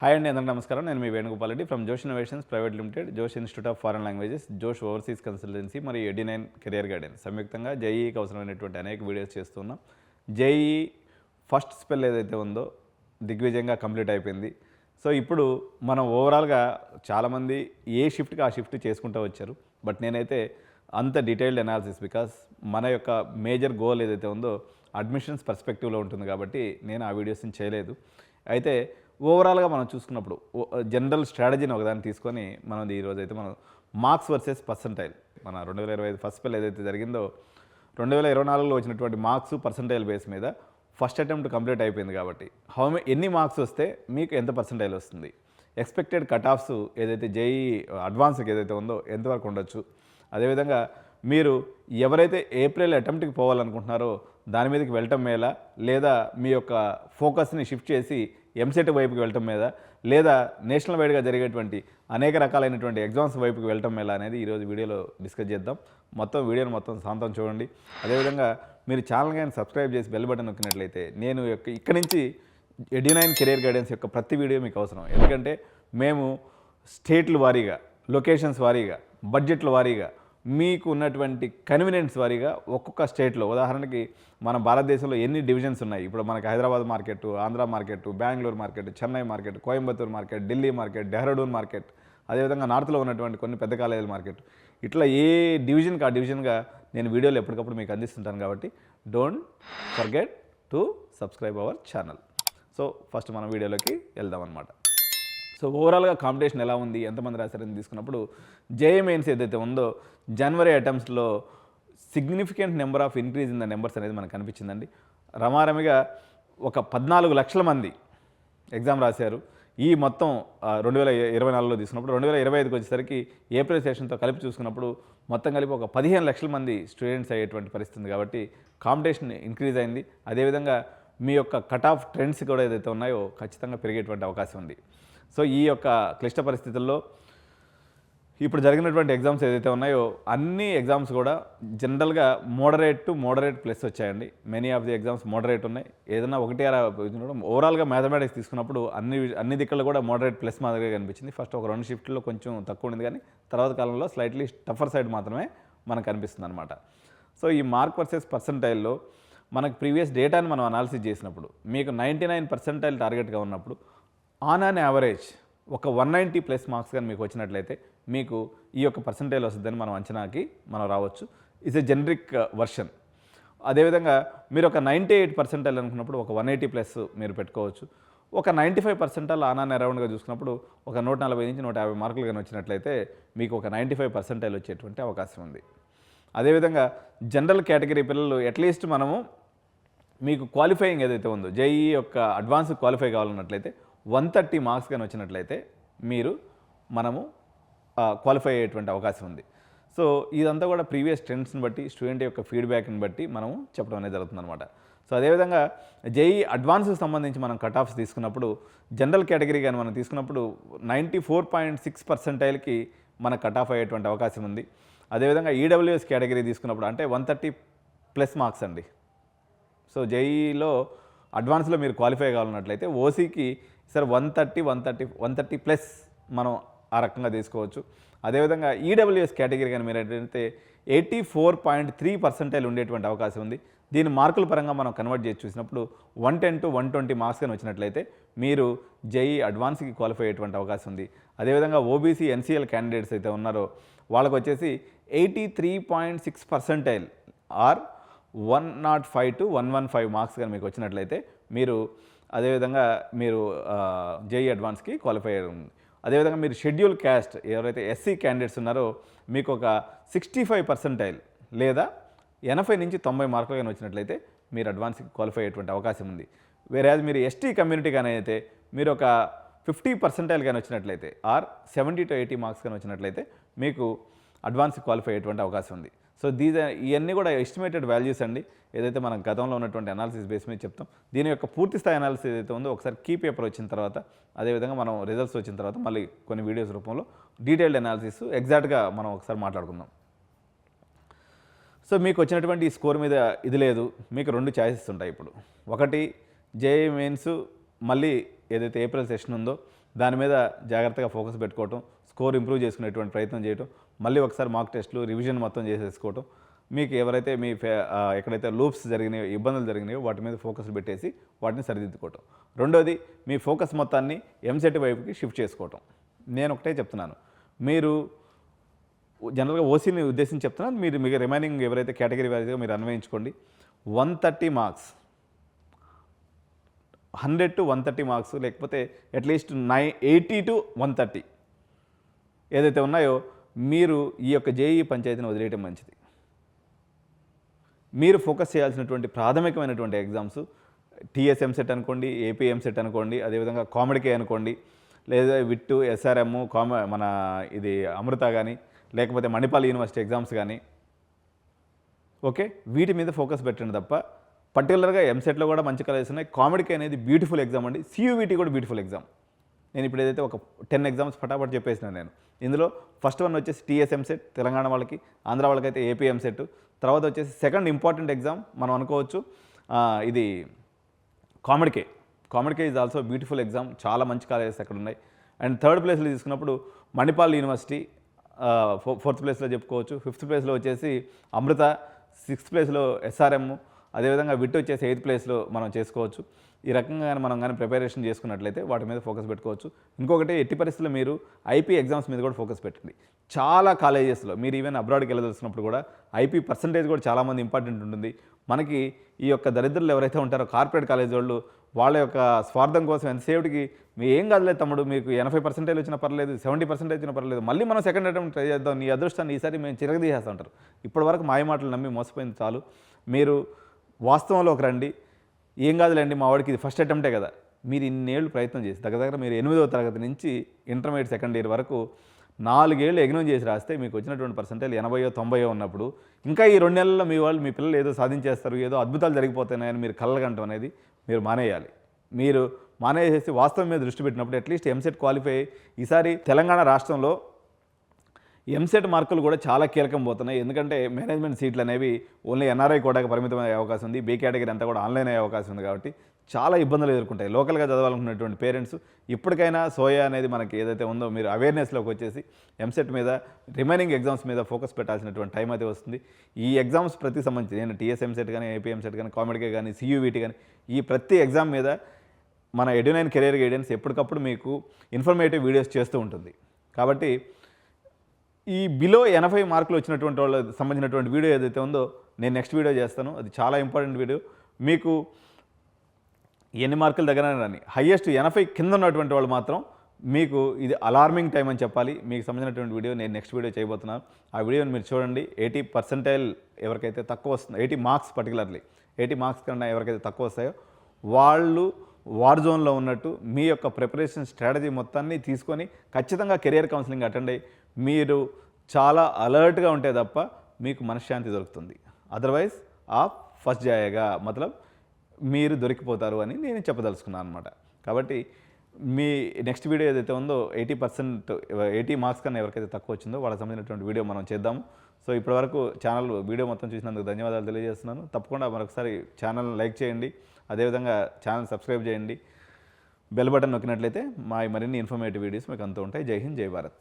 Hi అండి, అందరికీ నమస్కారం. నేను మీ వేణుగోపాల్ రెడ్డి ఫ్రమ్ జోష్ ఇన్నోవేషన్స్ ప్రైవేట్ లిమిటెడ్, జోష్ ఇన్స్టిట్యూట్ ఆఫ్ ఫారెన్ లాంగ్వేజెస్, జోష్ ఓవర్సీస్ కన్సల్టెన్సీ మరియు ఎడినైన్ కెరియర్ గైడెన్స్ సంయుక్తంగా జేఈకి అవసరమైనటువంటి అనేక వీడియోస్ చేస్తున్నాం. జేఈ ఫస్ట్ స్పెల్ ఏదైతే ఉందో దిగ్విజయంగా కంప్లీట్ అయిపోయింది. సో ఇప్పుడు మనం ఓవరాల్గా చాలామంది ఏ షిఫ్ట్కి ఆ షిఫ్ట్ చేసుకుంటూ వచ్చారు. బట్ నేనైతే అంత డీటెయిల్డ్ అనాలిసిస్ బికాస్ మన యొక్క మేజర్ గోల్ ఏదైతే ఉందో అడ్మిషన్స్ పర్స్పెక్టివ్లో ఉంటుంది కాబట్టి నేను ఆ వీడియోస్ని చేయలేదు. అయితే ఓవరాల్గా మనం చూసుకున్నప్పుడు జనరల్ స్ట్రాటజీని ఒకదాన్ని తీసుకొని మనం ఈరోజు అయితే మనం మార్క్స్ వర్సెస్ పర్సంటైల్ మన 2025 ఫస్ట్ స్పెల్ ఏదైతే జరిగిందో 2024లో వచ్చినటువంటి మార్క్స్ పర్సంటైల్ బేస్ మీద ఫస్ట్ అటెంప్ట్ కంప్లీట్ అయిపోయింది కాబట్టి ఎన్ని మార్క్స్ వస్తే మీకు ఎంత పర్సంటైల్ వస్తుంది, ఎక్స్పెక్టెడ్ కట్ ఆఫ్స్ ఏదైతే జేఈ అడ్వాన్స్కి ఏదైతే ఉందో ఎంతవరకు ఉండొచ్చు, అదేవిధంగా మీరు ఎవరైతే ఏప్రిల్ అటెంప్ట్కి పోవాలనుకుంటున్నారో దాని మీదకి వెళ్ళటం మేలా లేదా మీ యొక్క ఫోకస్ని షిఫ్ట్ చేసి ఎంసెట్ వైపుకి వెళ్ళటం మీద లేదా నేషనల్ వైడ్గా జరిగేటువంటి అనేక రకాలైనటువంటి ఎగ్జామ్స్ వైపుకి వెళ్ళటం మేలా అనేది ఈరోజు వీడియోలో డిస్కస్ చేద్దాం. వీడియోని మొత్తం శాంతం చూడండి. అదేవిధంగా మీరు ఛానల్ కానీ సబ్స్క్రైబ్ చేసి బెల్ బటన్ నొక్కినట్లయితే నేను ఇక్కడి నుంచి ఎడినైన్ కెరియర్ గైడెన్స్ యొక్క ప్రతి వీడియో మీకు అవసరం. ఎందుకంటే మేము స్టేట్ల వారీగా, లొకేషన్స్ వారీగా, బడ్జెట్ల వారీగా, మీకు ఉన్నటువంటి కన్వీనియన్స్ వారీగా ఒక్కొక్క స్టేట్లో ఉదాహరణకి మన భారతదేశంలో ఎన్ని డివిజన్స్ ఉన్నాయి. ఇప్పుడు మనకి Hyderabad market, Andhra market, Bengaluru market, Chennai market, Coimbatore market, Delhi market, Dehradun market, అదేవిధంగా నార్త్లో ఉన్నటువంటి కొన్ని పెద్ద కాలేజీల మార్కెట్, ఇట్లా ఏ డివిజన్కి ఆ డివిజన్గా నేను వీడియోలు ఎప్పటికప్పుడు మీకు అందిస్తుంటాను. కాబట్టి don't forget to subscribe our channel. So first మనం వీడియోలోకి వెళ్దాం అన్నమాట. సో ఓవరాల్గా కాంపిటీషన్ ఎలా ఉంది, ఎంతమంది రాశారని తీసుకున్నప్పుడు జేఈ మెయిన్స్ ఏదైతే ఉందో జనవరి అటెంప్ట్స్లో significant number of increase in the numbers అనేది మనకు కనిపించిందండి. రమారమిగా ఒక 14 లక్షల మంది ఎగ్జామ్ రాశారు. ఈ మొత్తం 2024లో తీసుకున్నప్పుడు 2025కి వచ్చేసరికి ఏప్రిల్ సెషన్తో కలిపి చూసుకున్నప్పుడు మొత్తం కలిపి ఒక 15 లక్షల మంది స్టూడెంట్స్ అయ్యేటువంటి పరిస్థితి కాబట్టి కాంపిటీషన్ ఇంక్రీజ్ అయింది. అదేవిధంగా మీ యొక్క కట్ ఆఫ్ ట్రెండ్స్ కూడా ఏదైతే ఉన్నాయో ఖచ్చితంగా పెరిగేటువంటి అవకాశం ఉంది. సో ఈ యొక్క క్లిష్ట పరిస్థితుల్లో ఇప్పుడు జరిగినటువంటి ఎగ్జామ్స్ ఏదైతే ఉన్నాయో అన్ని ఎగ్జామ్స్ కూడా జనరల్గా మోడరేట్ టు మోడరేట్ ప్లస్ వచ్చాయండి. Many of the exams moderate ఉన్నాయి. ఏదైనా ఒకటి అలా ఓవరాల్గా మ్యాథమెటిక్స్ తీసుకున్నప్పుడు అన్ని దిక్కులు కూడా మోడరేట్ ప్లస్ మాదిరిగా కనిపించింది. ఫస్ట్ ఒక 2 షిఫ్ట్లో కొంచెం తక్కువ ఉంది, కానీ తర్వాత కాలంలో స్లైట్లీ టఫర్ సైడ్ మాత్రమే మనకు కనిపిస్తుంది అనమాట. సో ఈ మార్క్ వర్సెస్ పర్సంటైల్లో మనకు ప్రీవియస్ డేటాని మనం అనాలిసిస్ చేసినప్పుడు మీకు 99 పర్సెంటైల్ టార్గెట్గా ఉన్నప్పుడు ఆన్ అన్ యావరేజ్ ఒక 190 ప్లస్ మార్క్స్ కానీ మీకు వచ్చినట్లయితే మీకు ఈ యొక్క పర్సంటైల్ వస్తుందని మనం అంచనాకి మనం రావచ్చు. It's a generic version. అదేవిధంగా మీరు ఒక 98 పర్సెంటైల్ అనుకున్నప్పుడు ఒక 180 ప్లస్ మీరు పెట్టుకోవచ్చు. ఒక 95 పర్సెంటైల్ ఆన్ అన్ అరౌండ్గా చూసుకున్నప్పుడు ఒక 140 నుంచి 150 మార్కులు కానీ వచ్చినట్లయితే మీకు ఒక 95 పర్సెంటైల్ వచ్చేటువంటి అవకాశం ఉంది. అదేవిధంగా జనరల్ కేటగిరీ పిల్లలు అట్లీస్ట్ మనము మీకు క్వాలిఫైయింగ్ ఏదైతే ఉందో జేఈ యొక్క అడ్వాన్స్ క్వాలిఫై కావాలన్నట్లయితే 130 మార్క్స్ కానీ వచ్చినట్లయితే మనము క్వాలిఫై అయ్యేటువంటి అవకాశం ఉంది. సో ఇదంతా కూడా ప్రీవియస్ ట్రెండ్స్ని బట్టి స్టూడెంట్ యొక్క ఫీడ్బ్యాక్ని బట్టి మనము చెప్పడం అనేది జరుగుతుందన్నమాట. సో అదేవిధంగా జేఈ అడ్వాన్స్కి సంబంధించి మనం కట్ ఆఫ్స్ తీసుకున్నప్పుడు జనరల్ కేటగిరీ కానీ మనం తీసుకున్నప్పుడు 94.6 పర్సెంటైల్కి మన కట్ ఆఫ్ అయ్యేటువంటి అవకాశం ఉంది. అదేవిధంగా ఈడబ్ల్యూఎస్ కేటగిరీ తీసుకున్నప్పుడు అంటే 130 ప్లస్ మార్క్స్ అండి. సో జేఈలో అడ్వాన్స్లో మీరు క్వాలిఫై కావాలన్నట్లయితే ఓసీకి సార్ 130 ప్లస్ మనం ఆ రకంగా తీసుకోవచ్చు. అదేవిధంగా ఈడబ్ల్యూఎస్ కేటగిరీ కానీ మీరు ఏంటంటే 84.3 పర్సెంటైల్ ఉండేటువంటి అవకాశం ఉంది. దీని మార్కుల పరంగా మనం కన్వర్ట్ చేసి చూసినప్పుడు 110 to 120 మార్క్స్ కానీ వచ్చినట్లయితే మీరు జేఈ అడ్వాన్స్కి క్వాలిఫై అయ్యేటువంటి అవకాశం ఉంది. అదేవిధంగా ఓబీసీ ఎన్సీఎల్ క్యాండిడేట్స్ అయితే ఉన్నారో వాళ్ళకు వచ్చేసి 83.6 పర్సెంటైల్ ఆర్ 105 to 115 మార్క్స్ కానీ మీకు వచ్చినట్లయితే అదేవిధంగా మీరు జేఈ అడ్వాన్స్కి క్వాలిఫై అయ్యారు. అదేవిధంగా మీరు షెడ్యూల్ క్యాస్ట్ ఎవరైతే ఎస్సీ క్యాండిడేట్స్ ఉన్నారో మీకు ఒక 65 పర్సెంటైల్ లేదా 80 నుంచి 90 మార్కులు కానీ వచ్చినట్లయితే మీరు అడ్వాన్స్కి క్వాలిఫై అయ్యేటువంటి అవకాశం ఉంది. వేరే మీరు ఎస్టీ కమ్యూనిటీ కానీ అయితే మీరు ఒక 50 పర్సెంటైల్ కానీ వచ్చినట్లయితే ఆర్ 70 to 80 మార్క్స్ కానీ వచ్చినట్లయితే మీకు అడ్వాన్స్కి క్వాలిఫై అయ్యేటువంటి అవకాశం ఉంది. సో ఇవన్నీ కూడా ఎస్టిమేటెడ్ వాల్యూస్ అండి. ఏదైతే మనం గతంలో ఉన్నటువంటి అనాలిసిస్ బేస్ మీద చెప్తాం. దీని యొక్క పూర్తి స్థాయి అనాలిసిస్ ఏదైతే ఉందో ఒకసారి కీ పేపర్ వచ్చిన తర్వాత అదేవిధంగా మనం రిజల్ట్స్ వచ్చిన తర్వాత మళ్ళీ కొన్ని వీడియోస్ రూపంలో డీటెయిల్డ్ అనాలిసిస్ ఎగ్జాక్ట్గా మనం ఒకసారి మాట్లాడుకుందాం. సో మీకు వచ్చినటువంటి ఈ స్కోర్ మీద ఇది లేదు, మీకు 2 ఛాయిసెస్ ఉంటాయి. ఇప్పుడు ఒకటి జేఈ మెయిన్స్ మళ్ళీ ఏదైతే ఏప్రిల్ సెషన్ ఉందో దాని మీద జాగ్రత్తగా ఫోకస్ పెట్టుకోవటం, స్కోర్ ఇంప్రూవ్ చేసుకునేటువంటి ప్రయత్నం చేయటం, మళ్ళీ ఒకసారి మాక్ టెస్ట్లు రివిజన్ మొత్తం చేసేసుకోవటం, మీకు ఎవరైతే మీ ఎక్కడైతే లూప్స్ జరిగినాయో ఇబ్బందులు జరిగినాయో వాటి మీద ఫోకస్ పెట్టేసి వాటిని సరిదిద్దుకోవటం. రెండోది మీ ఫోకస్ మొత్తాన్ని ఎంసెట్ వైపుకి షిఫ్ట్ చేసుకోవటం. నేను ఒకటే చెప్తున్నాను, మీరు జనరల్గా ఓసీని ఉద్దేశించి చెప్తున్నాను, మీరు రిమైనింగ్ ఎవరైతే కేటగిరీ వైజ్గా మీరు అన్వయించుకోండి. 130 మార్క్స్, 100 to 130 మార్క్స్, లేకపోతే అట్లీస్ట్ 80 to 130 ఏదైతే ఉన్నాయో మీరు ఈ యొక్క జేఈ పంచాయతీని వదిలేయటం మంచిది. మీరు ఫోకస్ చేయాల్సినటువంటి ప్రాథమికమైనటువంటి ఎగ్జామ్స్ టీఎస్ ఎంసెట్ అనుకోండి, ఏపీ ఎంసెట్ అనుకోండి, అదేవిధంగా కామెడీకే అనుకోండి, లేదా విట్టు, ఎస్ఆర్ఎమ్, మన ఇది అమృత కానీ, లేకపోతే మణిపాల్ యూనివర్సిటీ ఎగ్జామ్స్ కానీ, ఓకే, వీటి మీద ఫోకస్ పెట్టండి తప్ప పర్టికులర్గా ఎంసెట్లో కూడా మంచి కాలేజెస్ ఉన్నాయి. కామెడీకి అనేది బ్యూటిఫుల్ ఎగ్జామ్ అండి. సియూవిటీ కూడా బ్యూటిఫుల్ ఎగ్జామ్. నేను ఇప్పుడు ఏదైతే ఒక 10 ఎగ్జామ్స్ ఫటాఫట్ చెప్పేసినాను నేను. ఇందులో ఫస్ట్ వన్ వచ్చేసి టీఎస్ ఎంసెట్ తెలంగాణ వాళ్ళకి, ఆంధ్ర వాళ్ళకైతే ఏపీ ఎంసెట్. తర్వాత వచ్చేసి సెకండ్ ఇంపార్టెంట్ ఎగ్జామ్ మనం అనుకోవచ్చు ఇది కామెడీకే. కామెడీకే ఈజ్ ఆల్సో బ్యూటిఫుల్ ఎగ్జామ్. చాలా మంచి కాలేజెస్ అక్కడ ఉన్నాయి. అండ్ థర్డ్ ప్లేస్లో తీసుకున్నప్పుడు మణిపాల్ యూనివర్సిటీ 4th ప్లేస్లో చెప్పుకోవచ్చు. 5th ప్లేస్లో వచ్చేసి అమృత, 6th ప్లేస్లో ఎస్ఆర్ఎమ్, అదేవిధంగా విట్ వచ్చేసి 8th ప్లేస్లో మనం చేసుకోవచ్చు. ఈ రకంగా మనం కానీ ప్రిపరేషన్ చేసుకున్నట్లయితే వాటి మీద ఫోకస్ పెట్టుకోవచ్చు. ఇంకొకటి, ఎట్టి పరిస్థితుల్లో మీరు ఐపీ ఎగ్జామ్స్ మీద కూడా ఫోకస్ పెట్టండి. చాలా కాలేజెస్లో మీరు ఈవెన్ అబ్రాడ్కి వెళ్ళదలుచుకున్నప్పుడు కూడా ఐపీ పర్సంటేజ్ కూడా చాలామంది ఇంపార్టెంట్ ఉంటుంది. మనకి ఈ యొక్క దరిద్రులు ఎవరైతే ఉంటారో కార్పొరేట్ కాలేజ్ వాళ్ళు, వాళ్ళ యొక్క స్వార్థం కోసం ఎంతసేపటికి మీ ఏం కాదులేదు తమ్ముడు, మీకు 80% వచ్చినా పర్లేదు, 70% వచ్చినా పర్లేదు, మళ్ళీ మనం సెకండ్ అటెంప్ట్ ట్రై చేద్దాం, నీ అదృష్టాన్ని ఈసారి మేము చిరగదీసేస్తా ఉంటారు. ఇప్పటివరకు మాయ మాటలు నమ్మి మోసపోయింది చాలు. మీరు వాస్తవంలోకి రండి. ఏం కాదులేండి, మా వాడికి ఇది ఫస్ట్ అటెంప్టే కదా. మీరు ఇన్నేళ్ళు ప్రయత్నం చేసి దగ్గర మీరు 8వ తరగతి నుంచి ఇంటర్మీడియట్ సెకండ్ ఇయర్ వరకు 4 ఏళ్ళు ఎగ్జామ్ చేసి రాస్తే మీకు వచ్చినటువంటి పర్సెంటేజ్ 80, 90 ఉన్నప్పుడు ఇంకా ఈ 2 నెలల్లో మీ పిల్లలు ఏదో సాధించేస్తారు, ఏదో అద్భుతాలు జరిగిపోతున్నాయని మీరు కళ్ళగంటం అనేది మీరు మానేయాలి. మీరు మానేసేసి వాస్తవం మీద దృష్టి పెట్టినప్పుడు అట్లీస్ట్ ఎంసెట్ క్వాలిఫై. ఈసారి తెలంగాణ రాష్ట్రంలో ఎంసెట్ మార్కులు కూడా చాలా కీలకం పోతున్నాయి. ఎందుకంటే మేనేజ్మెంట్ సీట్లు అనేవి ఓన్లీ ఎన్ఆర్ఐ కోటాకి పరిమితమయ్యే అవకాశం ఉంది. బీ కేటగిరీ అంతా కూడా ఆన్లైన్ అయ్యే అవకాశం ఉంది. కాబట్టి చాలా ఇబ్బందులు ఎదుర్కొంటాయి లోకల్గా చదవాలనుకున్నటువంటి పేరెంట్స్. ఇప్పటికైనా సోయా అనేది మనకి ఏదైతే ఉందో మీరు అవేర్నెస్లోకి వచ్చేసి ఎంసెట్ మీద, రిమైనింగ్ ఎగ్జామ్స్ మీద ఫోకస్ పెట్టాల్సినటువంటి టైం అయితే వస్తుంది. ఈ ఎగ్జామ్స్ ప్రతి సంబంధించి నేను టీఎస్ ఎంసెట్ కానీ, ఏపీ ఎంసెట్ కానీ, కామెడీకే కానీ, సియూవిటీ కానీ, ఈ ప్రతి ఎగ్జామ్ మీద మన ఎడ్యునైన్ కెరియర్ గైడెన్స్ ఎప్పటికప్పుడు మీకు ఇన్ఫర్మేటివ్ వీడియోస్ చేస్తూ ఉంటుంది. కాబట్టి ఈ బిలో 80 మార్కులు వచ్చినటువంటి వాళ్ళకి సంబంధించినటువంటి వీడియో ఏదైతే ఉందో నేను నెక్స్ట్ వీడియో చేస్తాను. అది చాలా ఇంపార్టెంట్ వీడియో. మీకు ఎన్ని మార్కుల దగ్గర రాని హయ్యెస్ట్ 80 కింద ఉన్నటువంటి వాళ్ళు మాత్రం మీకు ఇది అలార్మింగ్ టైం అని చెప్పాలి. మీకు సంబంధించినటువంటి వీడియో నేను నెక్స్ట్ వీడియో చేయబోతున్నాను. ఆ వీడియోని మీరు చూడండి. 80% ఎవరికైతే తక్కువ వస్తుందో, 80 మార్క్స్ పర్టికులర్లీ 80 మార్క్స్ కన్నా ఎవరికైతే తక్కువ వస్తాయో వాళ్ళు వార్ జోన్లో ఉన్నట్టు మీ యొక్క ప్రిపరేషన్ స్ట్రాటజీ మొత్తాన్ని తీసుకొని ఖచ్చితంగా కెరియర్ కౌన్సిలింగ్ అటెండ్ అయ్యి మీరు చాలా అలర్ట్గా ఉంటే తప్ప మీకు మనశ్శాంతి దొరుకుతుంది. అదర్వైజ్ ఆప్ ఫస్ట్ జాయేగా మతలబ్ మీరు దొరికిపోతారు అని నేను చెప్పదలుచుకున్నాను అనమాట. కాబట్టి మీ నెక్స్ట్ వీడియో ఏదైతే ఉందో 80 మార్క్స్ కన్నా ఎవరికైతే తక్కువ వచ్చిందో వాళ్ళకి సంబంధించినటువంటి వీడియో మనం చేద్దాము. సో ఇప్పటివరకు ఛానల్ వీడియో మొత్తం చూసినందుకు ధన్యవాదాలు తెలియజేస్తున్నాను. తప్పకుండా మరొకసారి ఛానల్ లైక్ చేయండి, అదేవిధంగా ఛానల్ సబ్స్క్రైబ్ చేయండి, బెల్ బటన్ నొక్కినట్లయితే మా మరిన్ని ఇన్ఫర్మేటివ్ వీడియోస్ మీకు అంతూ ఉంటాయి. జై హింద్, జై భారత్.